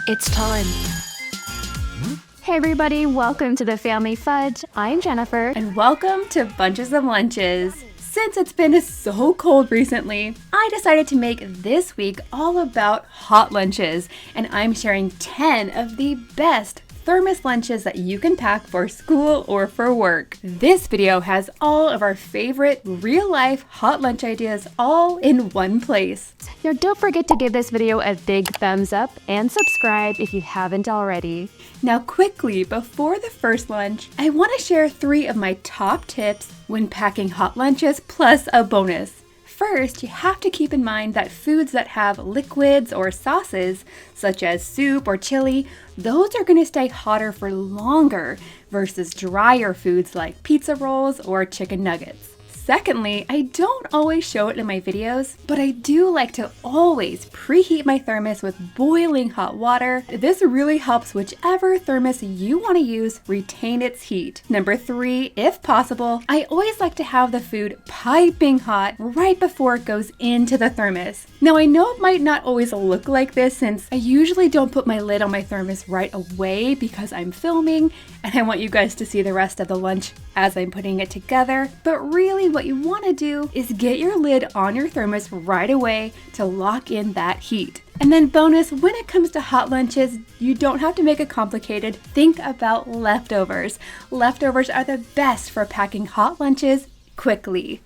It's time. Hey everybody, welcome to the Family Fudge. I'm Jennifer. And welcome to Bunches of Lunches. Since it's been so cold recently, I decided to make this week all about hot lunches, and I'm sharing 10 of the best thermos lunches that you can pack for school or for work. This video has all of our favorite real-life hot lunch ideas all in one place. Now don't forget to give this video a big thumbs up and subscribe if you haven't already. Now quickly, before the first lunch, I want to share 3 of my top tips when packing hot lunches plus a bonus. First, you have to keep in mind that foods that have liquids or sauces, such as soup or chili, those are going to stay hotter for longer versus drier foods like pizza rolls or chicken nuggets. Secondly, I don't always show it in my videos, but I do like to always preheat my thermos with boiling hot water. This really helps whichever thermos you want to use retain its heat. Number 3, if possible, I always like to have the food piping hot right before it goes into the thermos. Now I know it might not always look like this since I usually don't put my lid on my thermos right away because I'm filming and I want you guys to see the rest of the lunch as I'm putting it together, but really what you want to do is get your lid on your thermos right away to lock in that heat. And then bonus, when it comes to hot lunches, you don't have to make it complicated. Think about leftovers. Leftovers are the best for packing hot lunches quickly.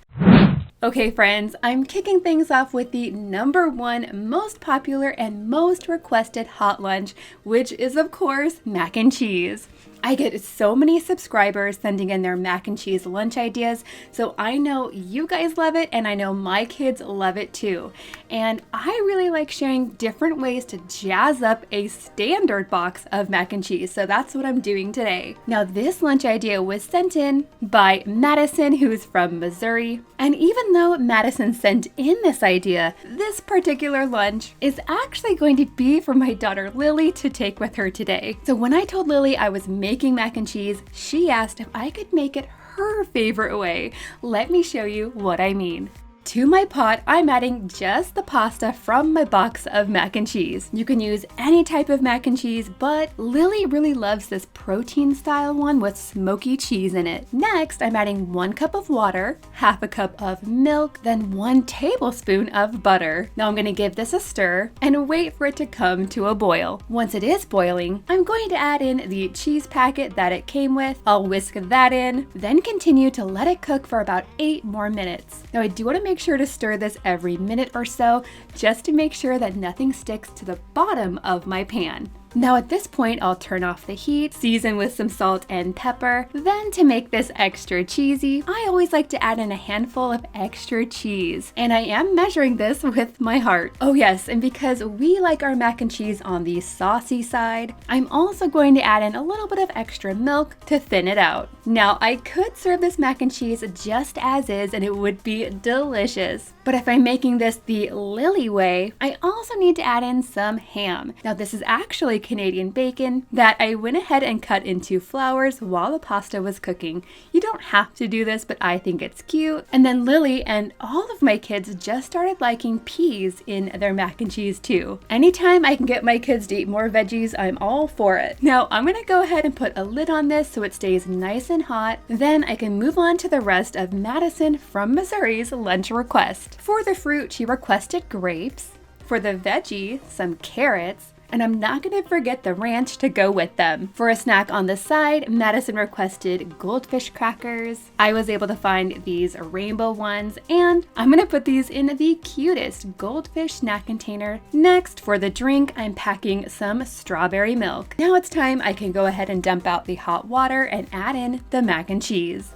Okay friends, I'm kicking things off with the number 1 most popular and most requested hot lunch, which is of course mac and cheese. I get so many subscribers sending in their mac and cheese lunch ideas, so I know you guys love it and I know my kids love it too. And I really like sharing different ways to jazz up a standard box of mac and cheese, so that's what I'm doing today. Now this lunch idea was sent in by Madison, who's from Missouri, and even though Madison sent in this idea, this particular lunch is actually going to be for my daughter Lily to take with her today. So when I told Lily I was making mac and cheese, she asked if I could make it her favorite way. Let me show you what I mean. To my pot, I'm adding just the pasta from my box of mac and cheese. You can use any type of mac and cheese, but Lily really loves this protein style one with smoky cheese in it. Next, I'm adding 1 cup of water, half a cup of milk, then 1 tablespoon of butter. Now I'm gonna give this a stir and wait for it to come to a boil. Once it is boiling, I'm going to add in the cheese packet that it came with. I'll whisk that in, then continue to let it cook for about 8 more minutes. Now I do want to make sure to stir this every minute or so just to make sure that nothing sticks to the bottom of my pan. Now at this point, I'll turn off the heat, season with some salt and pepper. Then to make this extra cheesy, I always like to add in a handful of extra cheese. And I am measuring this with my heart. Oh yes, and because we like our mac and cheese on the saucy side, I'm also going to add in a little bit of extra milk to thin it out. Now I could serve this mac and cheese just as is and it would be delicious. But if I'm making this the Lily way, I also need to add in some ham. Now this is actually Canadian bacon that I went ahead and cut into flowers while the pasta was cooking. You don't have to do this, but I think it's cute. And then Lily and all of my kids just started liking peas in their mac and cheese too. Anytime I can get my kids to eat more veggies, I'm all for it. Now I'm gonna go ahead and put a lid on this so it stays nice and hot. Then I can move on to the rest of Madison from Missouri's lunch request. For the fruit, she requested grapes. For the veggie, some carrots. And I'm not going to forget the ranch to go with them. For a snack on the side, Madison requested goldfish crackers. I was able to find these rainbow ones, and I'm going to put these in the cutest goldfish snack container. Next, for the drink, I'm packing some strawberry milk. Now it's time I can go ahead and dump out the hot water and add in the mac and cheese.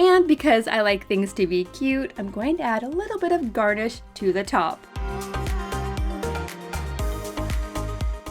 And because I like things to be cute, I'm going to add a little bit of garnish to the top.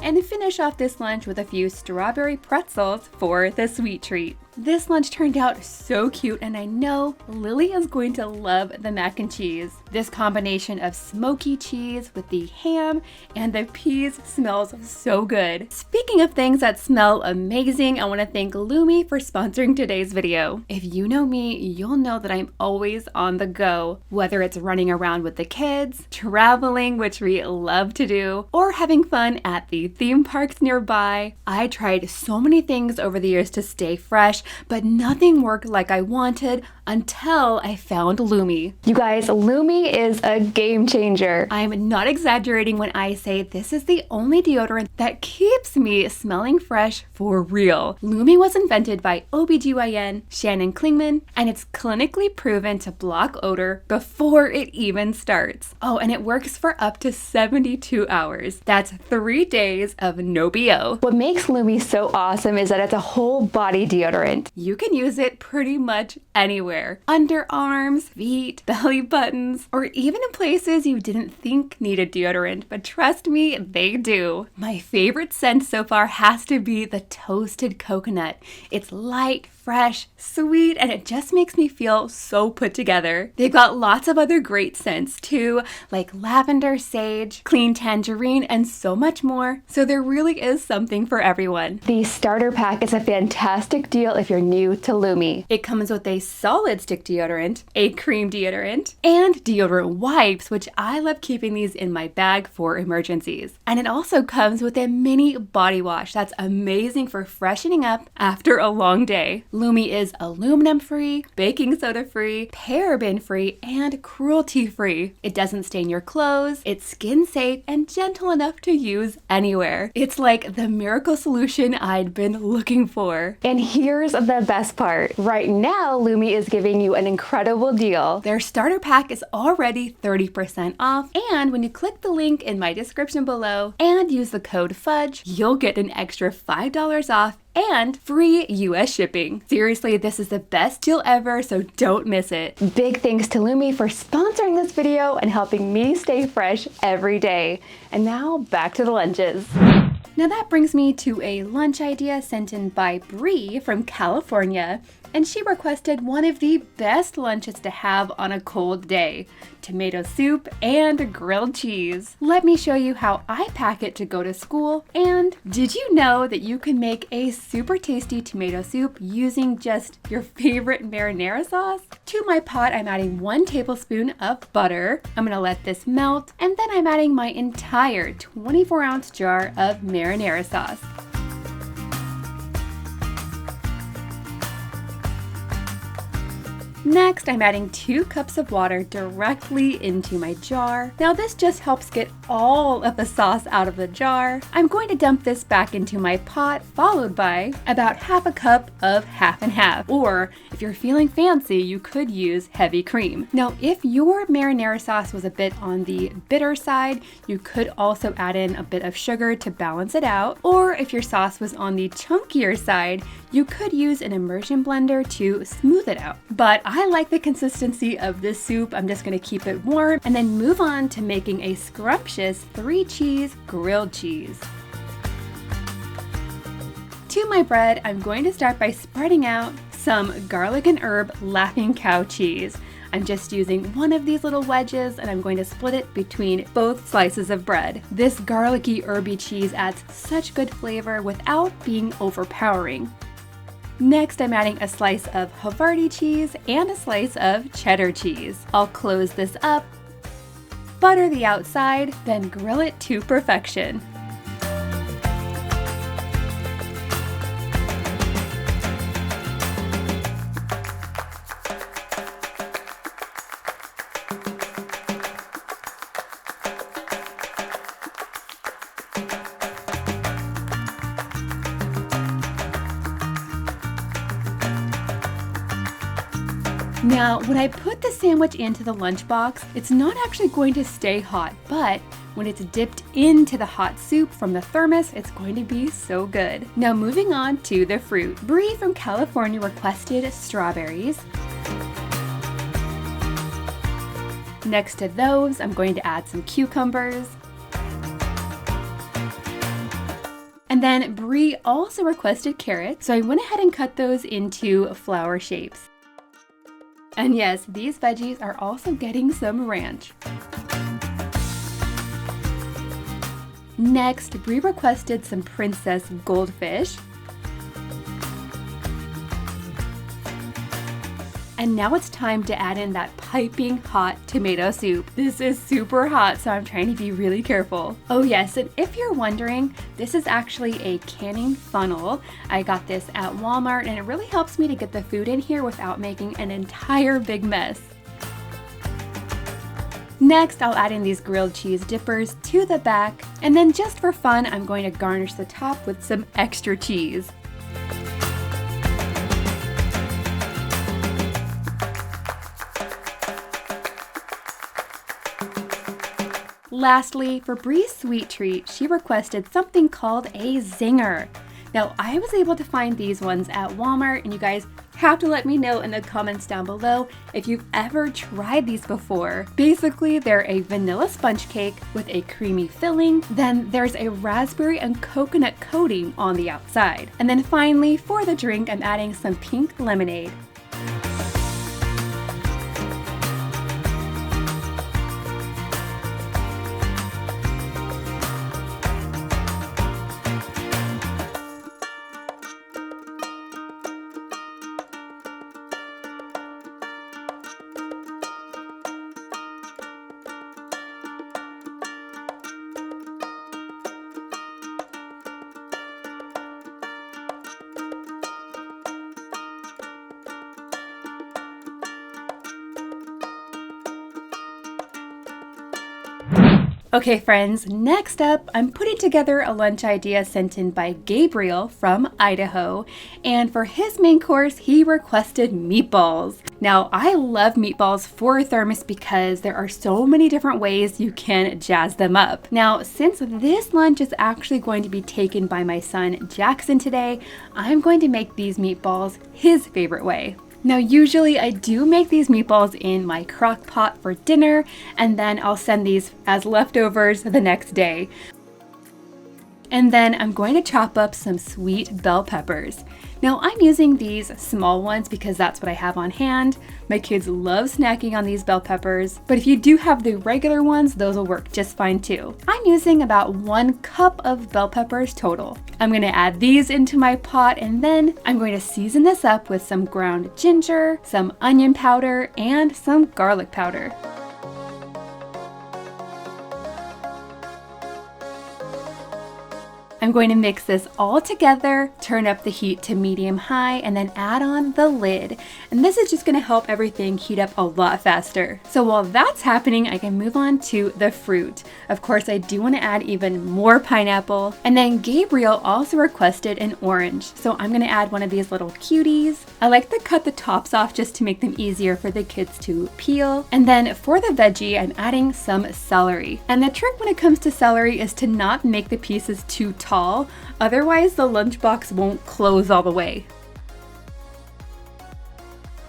And finish off this lunch with a few strawberry pretzels for the sweet treat. This lunch turned out so cute, and I know Lily is going to love the mac and cheese. This combination of smoky cheese with the ham and the peas smells so good. Speaking of things that smell amazing, I want to thank Lumi for sponsoring today's video. If you know me, you'll know that I'm always on the go, whether it's running around with the kids, traveling, which we love to do, or having fun at the theme parks nearby. I tried so many things over the years to stay fresh, but nothing worked like I wanted until I found Lumi. You guys, Lumi is a game changer. I'm not exaggerating when I say this is the only deodorant that keeps me smelling fresh for real. Lumi was invented by OBGYN Shannon Klingman, and it's clinically proven to block odor before it even starts. Oh, and it works for up to 72 hours. That's 3 days of no BO. What makes Lumi so awesome is that it's a whole body deodorant. You can use it pretty much anywhere. Underarms, feet, belly buttons, or even in places you didn't think needed deodorant, but trust me, they do. My favorite scent so far has to be the toasted coconut. It's light, fresh, sweet, and it just makes me feel so put together. They've got lots of other great scents too, like lavender, sage, clean tangerine, and so much more. So there really is something for everyone. The starter pack is a fantastic deal if you're new to Lumi. It comes with a solid stick deodorant, a cream deodorant, and deodorant wipes, which I love keeping these in my bag for emergencies. And it also comes with a mini body wash that's amazing for freshening up after a long day. Lumi is aluminum free, baking soda free, paraben free, and cruelty free. It doesn't stain your clothes, it's skin safe and gentle enough to use anywhere. It's like the miracle solution I'd been looking for. And here's the best part. Right now, Lumi is giving you an incredible deal. Their starter pack is already 30% off, and when you click the link in my description below and use the code FUDGE, you'll get an extra $5 off and free US shipping. Seriously, this is the best deal ever, so don't miss it. Big thanks to Lumi for sponsoring this video and helping me stay fresh every day. And now back to the lunches. Now that brings me to a lunch idea sent in by Bree from California, and she requested one of the best lunches to have on a cold day: tomato soup and grilled cheese. Let me show you how I pack it to go to school. And did you know that you can make a super tasty tomato soup using just your favorite marinara sauce? To my pot, I'm adding 1 tablespoon of butter. I'm gonna let this melt, and then I'm adding my entire 24-ounce jar of marinara sauce. Next, I'm adding 2 cups of water directly into my jar. Now this just helps get all of the sauce out of the jar. I'm going to dump this back into my pot, followed by about half a cup of half and half. Or if you're feeling fancy, you could use heavy cream. Now, if your marinara sauce was a bit on the bitter side, you could also add in a bit of sugar to balance it out. Or if your sauce was on the chunkier side, you could use an immersion blender to smooth it out. But I like the consistency of this soup. I'm just gonna keep it warm and then move on to making a scrumptious 3-cheese grilled cheese. To my bread, I'm going to start by spreading out some garlic and herb Laughing Cow cheese. I'm just using one of these little wedges, and I'm going to split it between both slices of bread. This garlicky herby cheese adds such good flavor without being overpowering. Next, I'm adding a slice of Havarti cheese and a slice of cheddar cheese. I'll close this up, butter the outside, then grill it to perfection. Now, when I put the sandwich into the lunchbox, it's not actually going to stay hot, but when it's dipped into the hot soup from the thermos, it's going to be so good. Now, moving on to the fruit. Bree from California requested strawberries. Next to those, I'm going to add some cucumbers. And And then Brie also requested carrots, so I went ahead and cut those into flower shapes. And yes, these veggies are also getting some ranch. Next, Brie requested some princess goldfish. And now it's time to add in that piping hot tomato soup. This is super hot, so I'm trying to be really careful. Oh yes, and if you're wondering, this is actually a canning funnel. I got this at Walmart, and it really helps me to get the food in here without making an entire big mess. Next, I'll add in these grilled cheese dippers to the back, and then just for fun, I'm going to garnish the top with some extra cheese. Lastly, for Brie's sweet treat, she requested something called a zinger. Now, I was able to find these ones at Walmart, and you guys have to let me know in the comments down below if you've ever tried these before. Basically, they're a vanilla sponge cake with a creamy filling, then there's a raspberry and coconut coating on the outside. And then finally, for the drink, I'm adding some pink lemonade. Okay friends, next up, I'm putting together a lunch idea sent in by Gabriel from Idaho, and for his main course, he requested meatballs. Now, I love meatballs for a thermos because there are so many different ways you can jazz them up. Now, since this lunch is actually going to be taken by my son Jackson today, I'm going to make these meatballs his favorite way. Now, usually I do make these meatballs in my crock pot for dinner, and then I'll send these as leftovers the next day. And then I'm going to chop up some sweet bell peppers. Now, I'm using these small ones because that's what I have on hand. My kids love snacking on these bell peppers, but if you do have the regular ones, those will work just fine too. I'm using about 1 cup of bell peppers total. I'm going to add these into my pot, and then I'm going to season this up with some ground ginger, some onion powder, and some garlic powder. I'm going to mix this all together, turn up the heat to medium-high, and then add on the lid. And this is just going to help everything heat up a lot faster. So while that's happening, I can move on to the fruit. Of course, I do want to add even more pineapple. And then Gabriel also requested an orange. So I'm going to add one of these little cuties. I like to cut the tops off just to make them easier for the kids to peel. And then for the veggie, I'm adding some celery. And the trick when it comes to celery is to not make the pieces too tall, otherwise the lunchbox won't close all the way.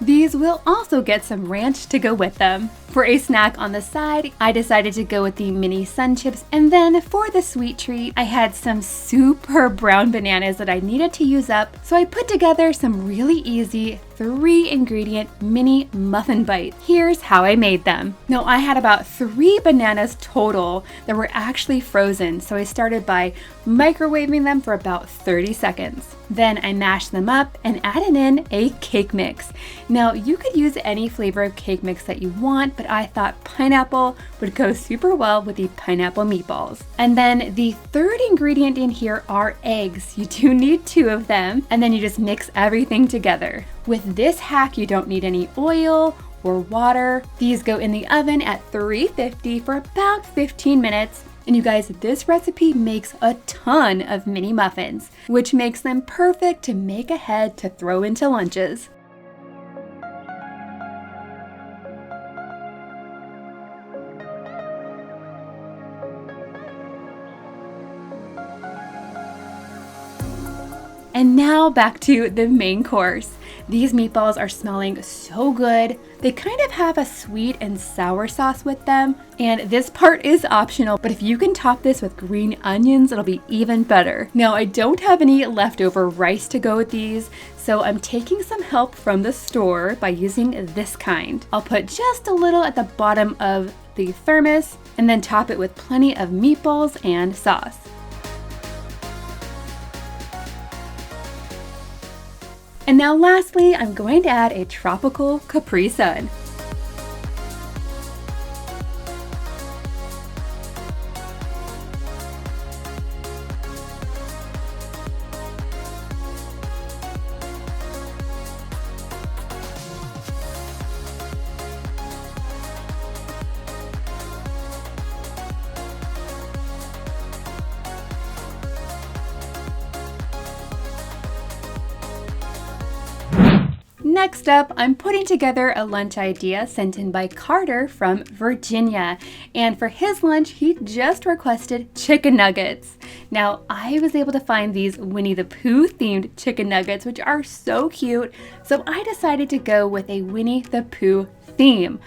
These will also get some ranch to go with them. For a snack on the side, I decided to go with the mini sun chips, and then for the sweet treat, I had some super brown bananas that I needed to use up, so I put together some really easy 3-ingredient mini muffin bites. Here's how I made them. Now, I had about 3 bananas total that were actually frozen, so I started by microwaving them for about 30 seconds. Then I mashed them up and added in a cake mix. Now, you could use any flavor of cake mix that you want, but I thought pineapple would go super well with the pineapple meatballs. And then the third ingredient in here are eggs. You do need 2 of them, and then you just mix everything together. With this hack, you don't need any oil or water. These go in the oven at 350 for about 15 minutes. And you guys, this recipe makes a ton of mini muffins, which makes them perfect to make ahead to throw into lunches. And now back to the main course. These meatballs are smelling so good. They kind of have a sweet and sour sauce with them. And this part is optional, but if you can top this with green onions, it'll be even better. Now, I don't have any leftover rice to go with these, so I'm taking some help from the store by using this kind. I'll put just a little at the bottom of the thermos and then top it with plenty of meatballs and sauce. And now lastly, I'm going to add a tropical Capri Sun. Next up, I'm putting together a lunch idea sent in by Carter from Virginia. And for his lunch, he just requested chicken nuggets. Now, I was able to find these Winnie the Pooh themed chicken nuggets, which are so cute. So I decided to go with a Winnie the Pooh theme.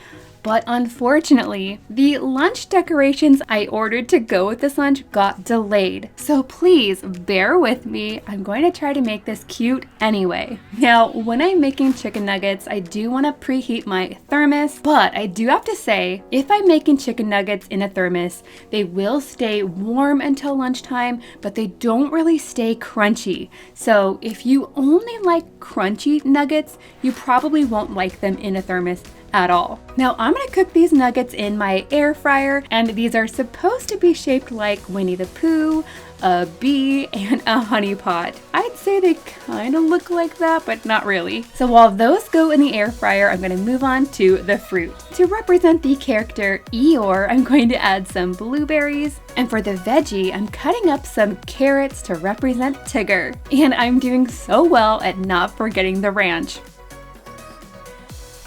But unfortunately, the lunch decorations I ordered to go with this lunch got delayed. So please bear with me. I'm going to try to make this cute anyway. Now, when I'm making chicken nuggets, I do want to preheat my thermos, but I do have to say, if I'm making chicken nuggets in a thermos, they will stay warm until lunchtime, but they don't really stay crunchy. So if you only like crunchy nuggets, you probably won't like them in a thermos at all. Now I'm gonna cook these nuggets in my air fryer, and these are supposed to be shaped like Winnie the Pooh, a bee, and a honey pot. I'd say they kind of look like that, but not really. So while those go in the air fryer, I'm gonna move on to the fruit. To represent the character Eeyore, I'm going to add some blueberries. And for the veggie, I'm cutting up some carrots to represent Tigger. And I'm doing so well at not forgetting the ranch.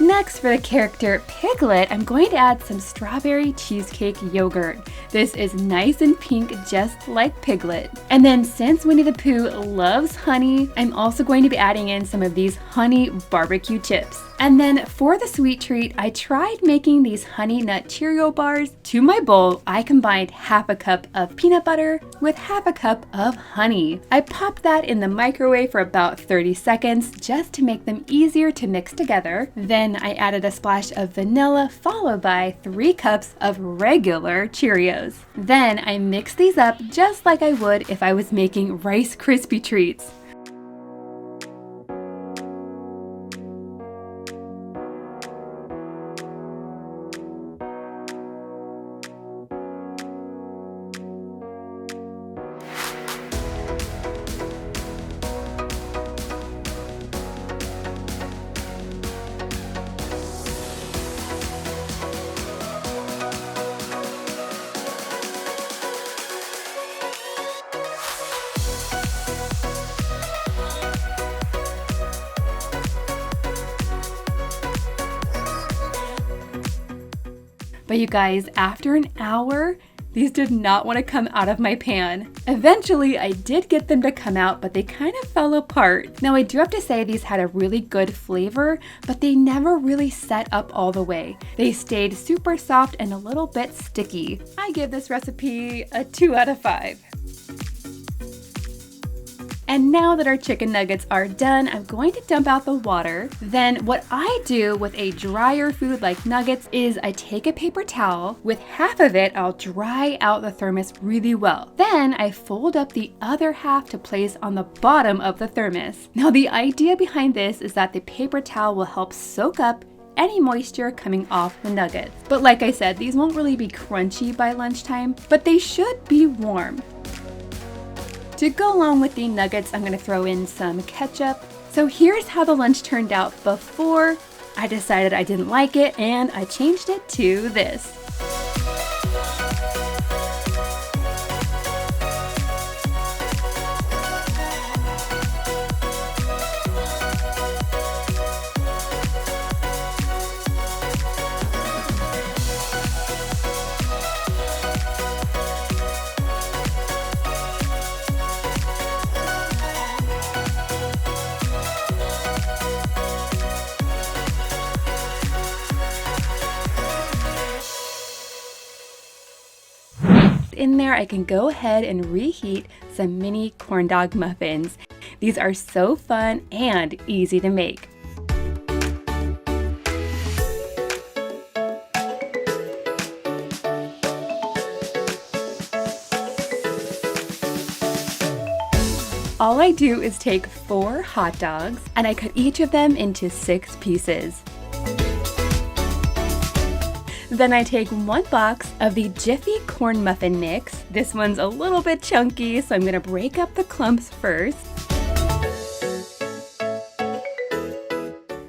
Next, for the character Piglet, I'm going to add some strawberry cheesecake yogurt. This is nice and pink, just like Piglet. And then since Winnie the Pooh loves honey, I'm also going to be adding in some of these honey barbecue chips. And then for the sweet treat, I tried making these honey nut Cheerio bars. To my bowl, I combined half a cup of peanut butter with half a cup of honey. I popped that in the microwave for about 30 seconds just to make them easier to mix together. Then I added a splash of vanilla followed by 3 cups of regular Cheerios. Then I mixed these up just like I would if I was making Rice Krispie treats. But you guys, after an hour, these did not want to come out of my pan. Eventually, I did get them to come out, but they kind of fell apart. Now, I do have to say these had a really good flavor, but they never really set up all the way. They stayed super soft and a little bit sticky. I give this recipe a 2 out of 5. And now that our chicken nuggets are done, I'm going to dump out the water. Then what I do with a drier food like nuggets is I take a paper towel. With half of it, I'll dry out the thermos really well. Then I fold up the other half to place on the bottom of the thermos. Now the idea behind this is that the paper towel will help soak up any moisture coming off the nuggets. But like I said, these won't really be crunchy by lunchtime, but they should be warm. To go along with the nuggets, I'm going to throw in some ketchup. So here's how the lunch turned out before. I decided I didn't like it and I changed it to this. in there, I can go ahead and reheat some mini corn dog muffins. These are so fun and easy to make. All I do is take 4 hot dogs and I cut each of them into 6 pieces. Then I take 1 box of the Jiffy Corn Muffin Mix. This one's a little bit chunky, so I'm gonna break up the clumps first.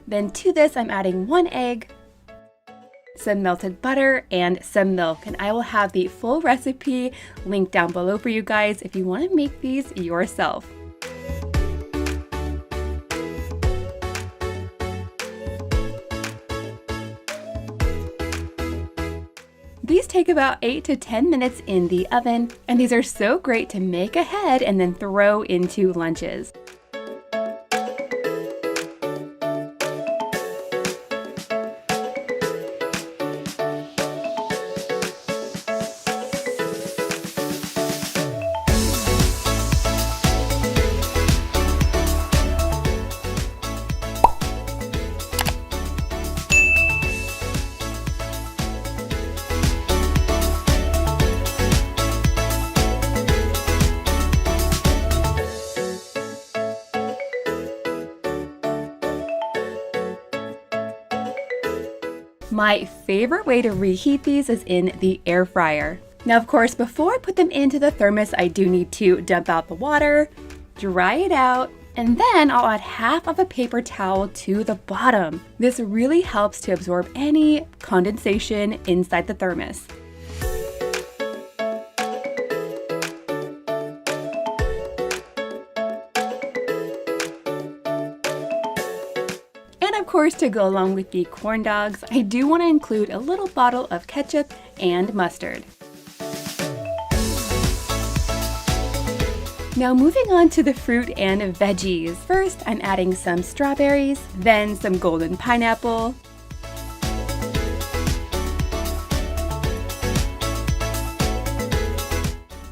Then to this, I'm adding 1 egg, some melted butter, and some milk. And I will have the full recipe linked down below for you guys if you wanna make these yourself. These take about 8 to 10 minutes in the oven, and these are so great to make ahead and then throw into lunches. My favorite way to reheat these is in the air fryer. Now, of course, before I put them into the thermos, I do need to dump out the water, dry it out, and then I'll add half of a paper towel to the bottom. This really helps to absorb any condensation inside the thermos. Of course, to go along with the corn dogs, I do want to include a little bottle of ketchup and mustard. Now moving on to the fruit and veggies. First, I'm adding some strawberries, then some golden pineapple,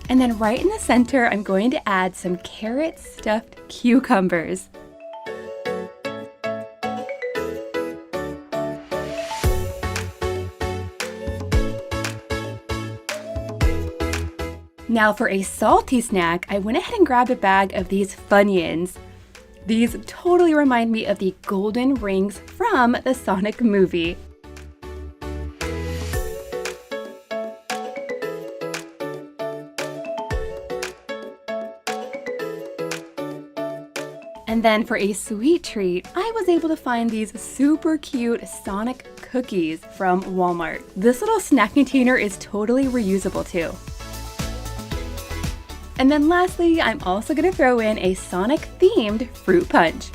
and then right in the center, I'm going to add some carrot stuffed cucumbers. Now for a salty snack, I went ahead and grabbed a bag of these Funyuns. These totally remind me of the golden rings from the Sonic movie. And then for a sweet treat, I was able to find these super cute Sonic cookies from Walmart. This little snack container is totally reusable too. And then lastly, I'm also going to throw in a Sonic-themed fruit punch.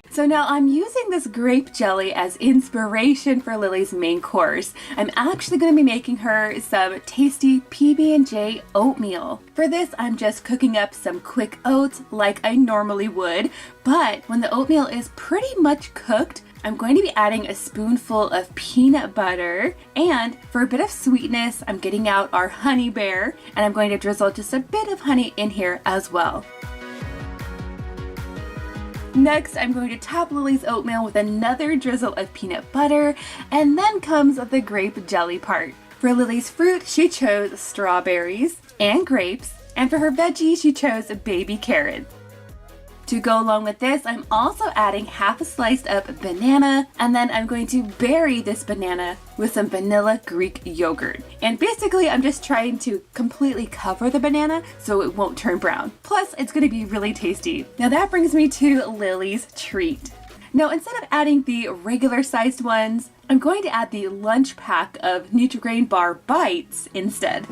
So now I'm using this grape jelly as inspiration for Lily's main course. I'm actually going to be making her some tasty PB&J oatmeal. For this, I'm just cooking up some quick oats like I normally would, but when the oatmeal is pretty much cooked, I'm going to be adding a spoonful of peanut butter, and for a bit of sweetness, I'm getting out our honey bear, and I'm going to drizzle just a bit of honey in here as well. Next, I'm going to top Lily's oatmeal with another drizzle of peanut butter, and then comes the grape jelly part. For Lily's fruit, she chose strawberries and grapes, and for her veggies, she chose baby carrots. To go along with this, I'm also adding half a sliced up banana, and then I'm going to bury this banana with some vanilla Greek yogurt. And basically, I'm just trying to completely cover the banana so it won't turn brown. Plus, it's going to be really tasty. Now that brings me to Lily's treat. Now, instead of adding the regular sized ones, I'm going to add the lunch pack of Nutri-Grain bar bites instead.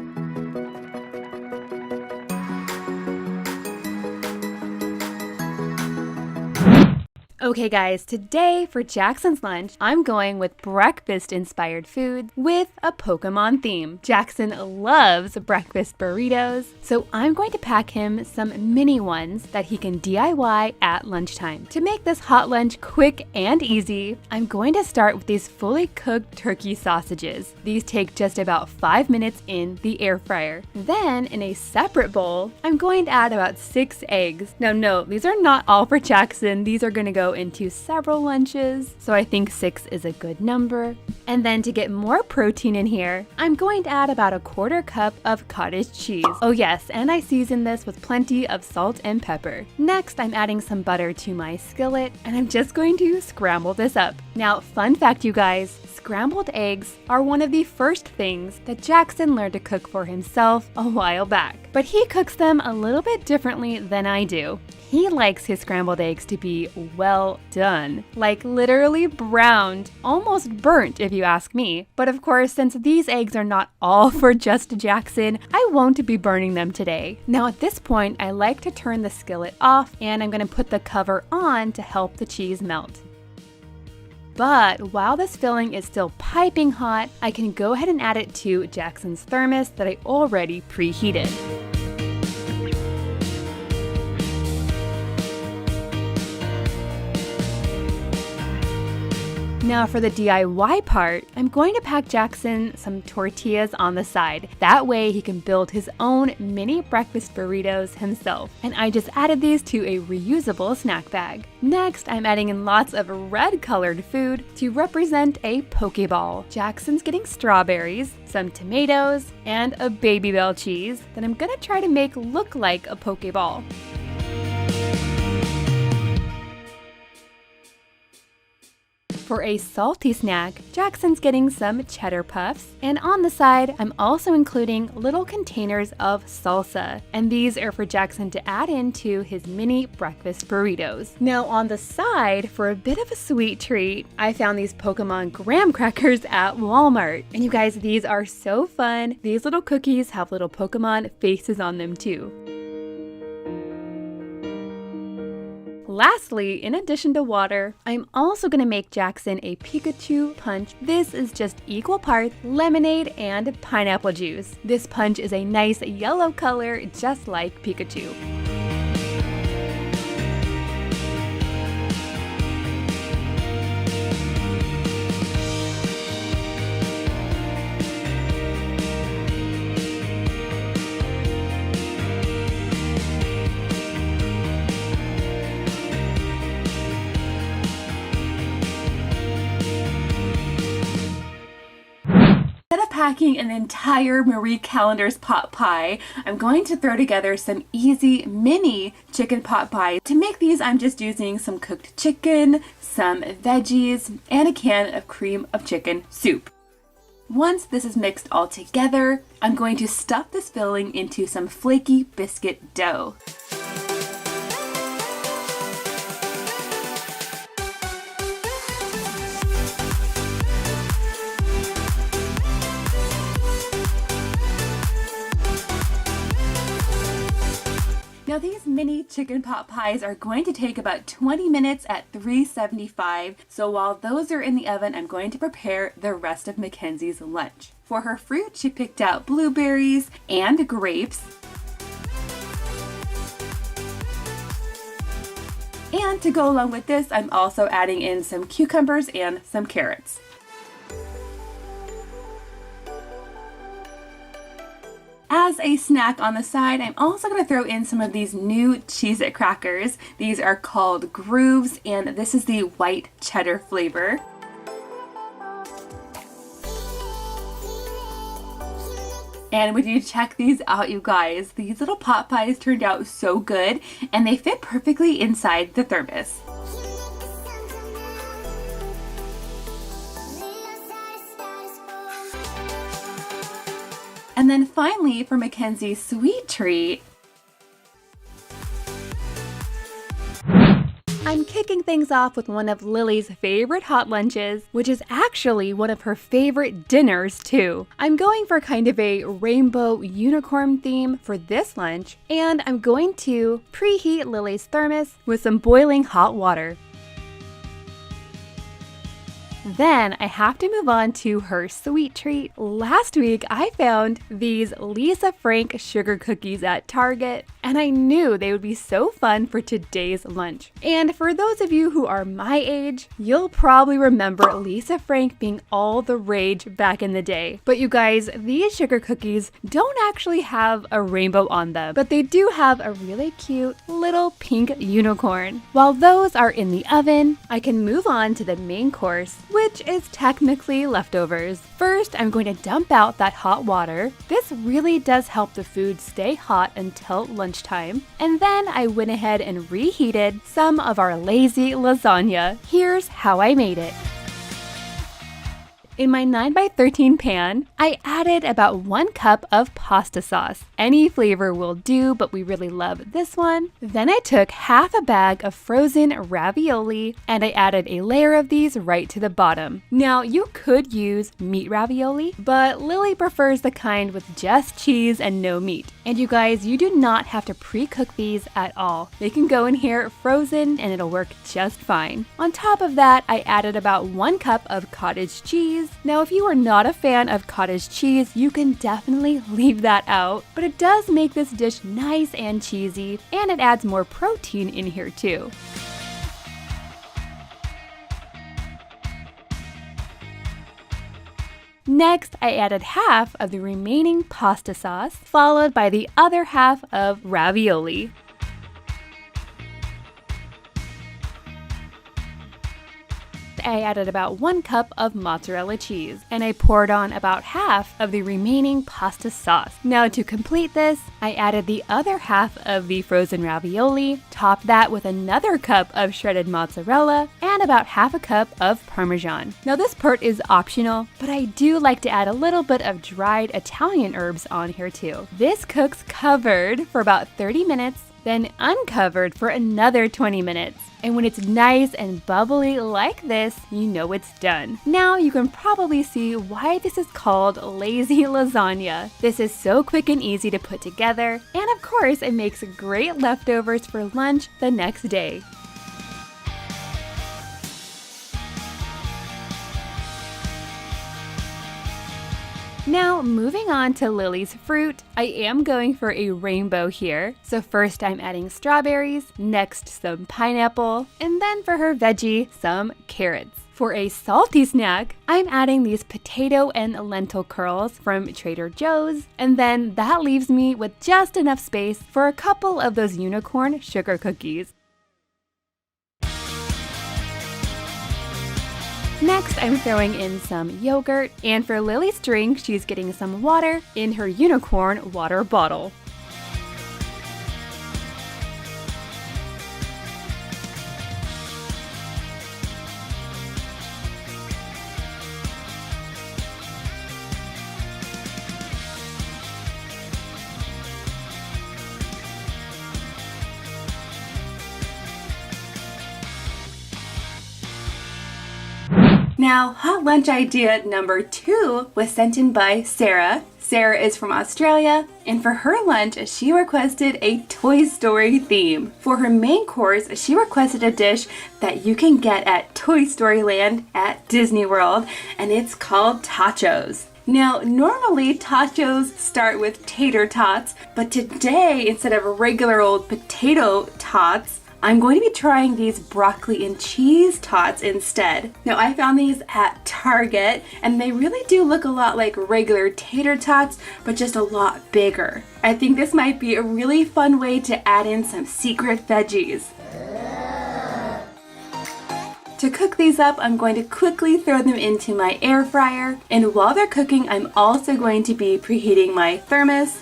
Okay guys, today for Jackson's lunch, I'm going with breakfast-inspired food with a Pokemon theme. Jackson loves breakfast burritos, so I'm going to pack him some mini ones that he can DIY at lunchtime. To make this hot lunch quick and easy, I'm going to start with these fully cooked turkey sausages. These take just about 5 minutes in the air fryer. Then, in a separate bowl, I'm going to add about 6 eggs. Now note, these are not all for Jackson. These are going to go into several lunches, so I think 6 is a good number. And then to get more protein in here, I'm going to add about a 1/4 cup of cottage cheese. Oh yes, and I season this with plenty of salt and pepper. Next, I'm adding some butter to my skillet, and I'm just going to scramble this up. Now, fun fact you guys, scrambled eggs are one of the first things that Jackson learned to cook for himself a while back. But he cooks them a little bit differently than I do. He likes his scrambled eggs to be well done, like literally browned, almost burnt if you ask me. But of course, since these eggs are not all for just Jackson, I won't be burning them today. Now at this point, I like to turn the skillet off and I'm going to put the cover on to help the cheese melt. But while this filling is still piping hot, I can go ahead and add it to Jackson's thermos that I already preheated. Now for the DIY part, I'm going to pack Jackson some tortillas on the side. That way he can build his own mini breakfast burritos himself. And I just added these to a reusable snack bag. Next, I'm adding in lots of red colored food to represent a Pokeball. Jackson's getting strawberries, some tomatoes, and a Baby Bell cheese that I'm gonna try to make look like a Pokeball. For a salty snack, Jackson's getting some cheddar puffs, and on the side, I'm also including little containers of salsa, and these are for Jackson to add into his mini breakfast burritos. Now on the side, for a bit of a sweet treat, I found these Pokemon graham crackers at Walmart. And you guys, these are so fun. These little cookies have little Pokemon faces on them too. Lastly, in addition to water, I'm also going to make Jackson a Pikachu punch. This is just equal parts lemonade and pineapple juice. This punch is a nice yellow color, just like Pikachu. Packing an entire Marie Callender's pot pie, I'm going to throw together some easy mini chicken pot pies. To make these, I'm just using some cooked chicken, some veggies, and a can of cream of chicken soup. Once this is mixed all together, I'm going to stuff this filling into some flaky biscuit dough. Now these mini chicken pot pies are going to take about 20 minutes at 375, so while those are in the oven, I'm going to prepare the rest of Mackenzie's lunch. For her fruit, she picked out blueberries and grapes. And to go along with this, I'm also adding in some cucumbers and some carrots. As a snack on the side, I'm also going to throw in some of these new Cheez-It crackers. These are called Grooves, and this is the white cheddar flavor. And when you check these out, you guys, these little pot pies turned out so good, and they fit perfectly inside the thermos. And then finally, for Mackenzie's sweet treat, I'm kicking things off with one of Lily's favorite hot lunches, which is actually one of her favorite dinners too. I'm going for kind of a rainbow unicorn theme for this lunch, and I'm going to preheat Lily's thermos with some boiling hot water. Then I have to move on to her sweet treat. Last week I found these Lisa Frank sugar cookies at Target, and I knew they would be so fun for today's lunch. And for those of you who are my age, you'll probably remember Lisa Frank being all the rage back in the day. But you guys, these sugar cookies don't actually have a rainbow on them, but they do have a really cute little pink unicorn. While those are in the oven, I can move on to the main course, which is technically leftovers. First, I'm going to dump out that hot water. This really does help the food stay hot until lunchtime. And then I went ahead and reheated some of our lazy lasagna. Here's how I made it. In my 9x13 pan, I added about 1 cup of pasta sauce. Any flavor will do, but we really love this one. Then I took half a bag of frozen ravioli, and I added a layer of these right to the bottom. Now, you could use meat ravioli, but Lily prefers the kind with just cheese and no meat. And you guys, you do not have to pre-cook these at all. They can go in here frozen and it'll work just fine. On top of that, I added about 1 cup of cottage cheese. Now, if you are not a fan of cottage cheese, you can definitely leave that out, but it does make this dish nice and cheesy, and it adds more protein in here too. Next, I added half of the remaining pasta sauce, followed by the other half of ravioli. I added about 1 cup of mozzarella cheese, and I poured on about half of the remaining pasta sauce. Now to complete this, I added the other half of the frozen ravioli, topped that with another cup of shredded mozzarella, and about half a cup of Parmesan. Now this part is optional, but I do like to add a little bit of dried Italian herbs on here too. This cooks covered for about 30 minutes, then uncovered for another 20 minutes. And when it's nice and bubbly like this, you know it's done. Now you can probably see why this is called lazy lasagna. This is so quick and easy to put together, and of course it makes great leftovers for lunch the next day. Now, moving on to Lily's fruit, I am going for a rainbow here. So first I'm adding strawberries, next some pineapple, and then for her veggie, some carrots. For a salty snack, I'm adding these potato and lentil curls from Trader Joe's, and then that leaves me with just enough space for a couple of those unicorn sugar cookies. Next, I'm throwing in some yogurt, and for Lily's drink, she's getting some water in her unicorn water bottle. Now, hot lunch idea number 2 was sent in by Sarah. Sarah is from Australia, and for her lunch, she requested a Toy Story theme. For her main course, she requested a dish that you can get at Toy Story Land at Disney World, and it's called tachos. Now, normally tachos start with tater tots, but today, instead of regular old potato tots, I'm going to be trying these broccoli and cheese tots instead. Now, I found these at Target, and they really do look a lot like regular tater tots, but just a lot bigger. I think this might be a really fun way to add in some secret veggies. To cook these up, I'm going to quickly throw them into my air fryer, and while they're cooking, I'm also going to be preheating my thermos.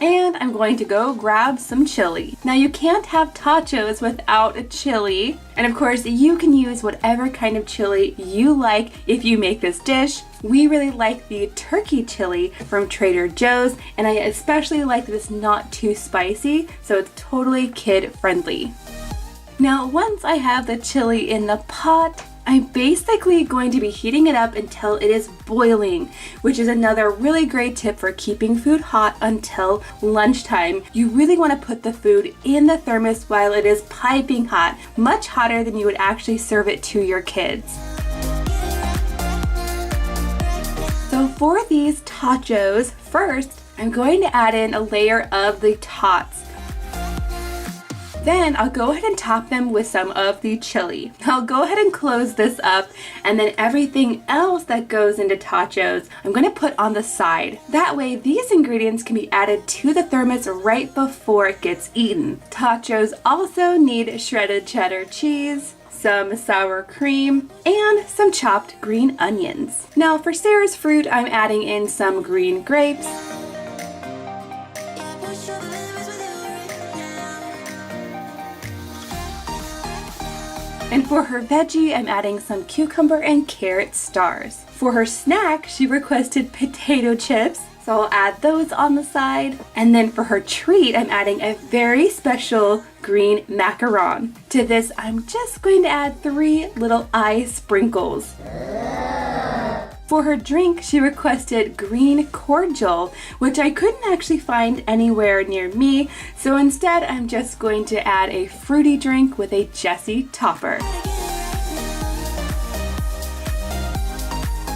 And I'm going to go grab some chili. Now you can't have tachos without a chili. And of course, you can use whatever kind of chili you like if you make this dish. We really like the turkey chili from Trader Joe's, and I especially like this not too spicy, so it's totally kid friendly. Now once I have the chili in the pot, I'm basically going to be heating it up until it is boiling, which is another really great tip for keeping food hot until lunchtime. You really want to put the food in the thermos while it is piping hot, much hotter than you would actually serve it to your kids. So for these tachos, first I'm going to add in a layer of the tots. Then I'll go ahead and top them with some of the chili. I'll go ahead and close this up, and then everything else that goes into tachos, I'm going to put on the side. That way these ingredients can be added to the thermos right before it gets eaten. Tachos also need shredded cheddar cheese, some sour cream, and some chopped green onions. Now for Sarah's fruit, I'm adding in some green grapes, and for her veggie, I'm adding some cucumber and carrot stars. For her snack, she requested potato chips, so I'll add those on the side. And then for her treat, I'm adding a very special green macaron. To this, I'm just going to add 3 little eye sprinkles. For her drink, she requested green cordial, which I couldn't actually find anywhere near me, so instead I'm just going to add a fruity drink with a Jessie topper.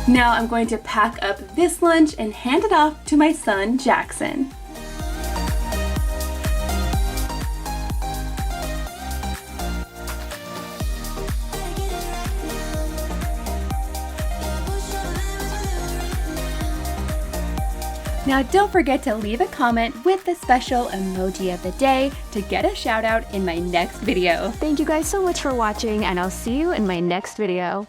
Now I'm going to pack up this lunch and hand it off to my son, Jackson. Now don't forget to leave a comment with the special emoji of the day to get a shout out in my next video. Thank you guys so much for watching, and I'll see you in my next video.